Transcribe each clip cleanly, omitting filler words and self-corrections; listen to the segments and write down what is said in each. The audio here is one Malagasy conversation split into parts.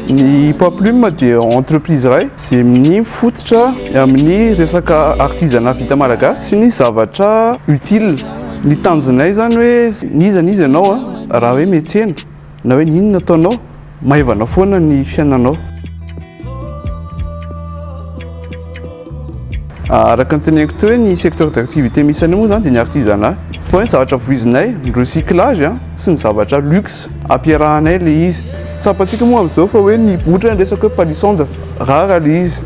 Ny Paplume dia entreprise iray izay mifototra amin'ny resaka artisanat vita malagasy sy ny zavatra utile. Ny tanjonay zany hoe nizanizy ianao raha hoe metsena na hoe ninona ataonao maivana foana ny fiainanao. Araka ny teneniko teo hoe ny secteur d'activité misy any moa zany dia ny artisanat. Fa hoe zavatra voizinay ny recyclage sy ny zavatra luxe ampiarahanay le izy. Tsapantsika moa amin'izao fa hoe ny botra ny resaka hoe palissandre rara le izy.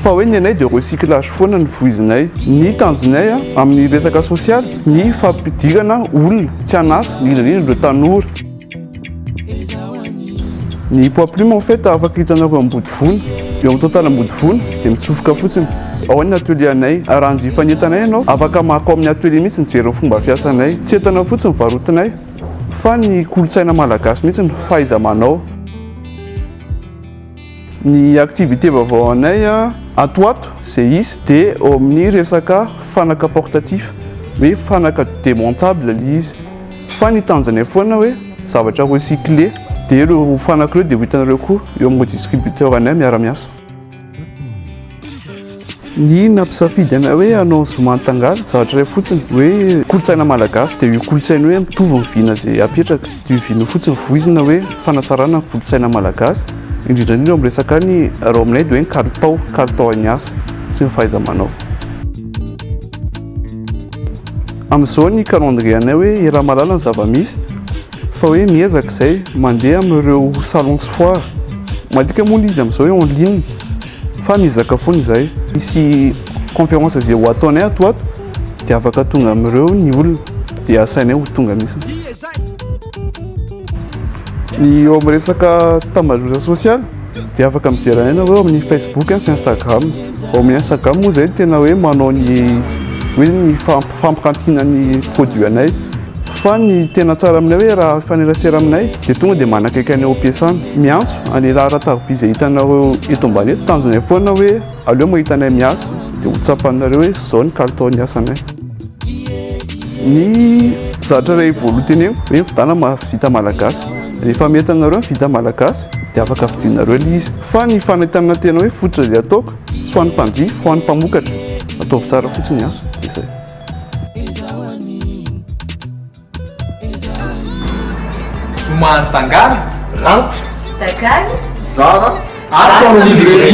Fa hoe ny anay dia recyclage foana ny voizinay. Ny tanjonay amin'ny resaka social ny fampidirana olona tsy anasa indrindra ireo tanora. Ny Paplume en fait afaka hitanao ambody vony eo amin'ny tontana ambody vony dia mitsofoka fotsiny. Ao ny atelier anay raha anjifa ny entanay ianao afaka maka amin'ny atelier mihitsy nijery fomba fiasanay. Tsy entanao fotsiny varotinay fa ny kolotsaina malagasy mihitsy ny fahaiza-manao. Ny activité vaovao anay atoato izay izy dia ao amin'ny resaka fanaka portatif hoe fanaka démontable le izy. Fa ny tanjonay foana hoe zavatra recyclé dia ireo fanaka ireo dia ho hitanareo koa eo amin'ny distributeur anay miara-miasa. Ny nampisafidy anay hoe hanao zomantangala zavatra iray fotsiny hoe kolotsaina malagasy dia io kolotsaina hoe mitovy ny vina izay apetraka dia io vina fotsiny voizina hoe fanatsarana kolotsaina malagasy indrindra indrindra amin'ny resaka ny raha aminay dia hoe kalitao aniasa sy ny fahaiza-manao. Amin'izao ny calendrier anay hoe raha malala ny zava-misy fa hoe miezaka izay mandeha amin'ireo salon sy foire. Madika moa izy amin'izao hoe en ligne fa miezaka foana izay. Misy conférence izay ho ataonay atoato dia afaka tonga amin'ireo ny olona dia asainay ho tonga mihitsy. Ny eo amin'ny resaka tambazotra social dia afaka mijery anay hoe amin'ny Facebook sy Instagram. Ao amin'ny Instagram moa izay tena hoe manao ny hoe ny fampirantiana ny produit anay. Fa ny tena tsara aminay hoe raha fanerasera aminay dia tonga dia manakaiky anay ho ampiasana. Miantso anela ara-tarobia izay hitanareo eto ambany eto tanjonay foana hoe aleo mahita anay miasa dia ho tsapanareo hoe izao ny kalitao ny asanay. Ny zavatra iray voaloha teneniko hoe vidana vita malagasy. Rehefa mety anareo vita malagasy dia afaka vidinareo le izy. Fa ny fanentanana tena hoe fototra izay ataoko tsy ho an'ny mpanjifa fa ho an'ny mpamokatra. Ataovy tsara fotsiny aso dia izay. Zomantangala, Tagaly, Zara, atao livre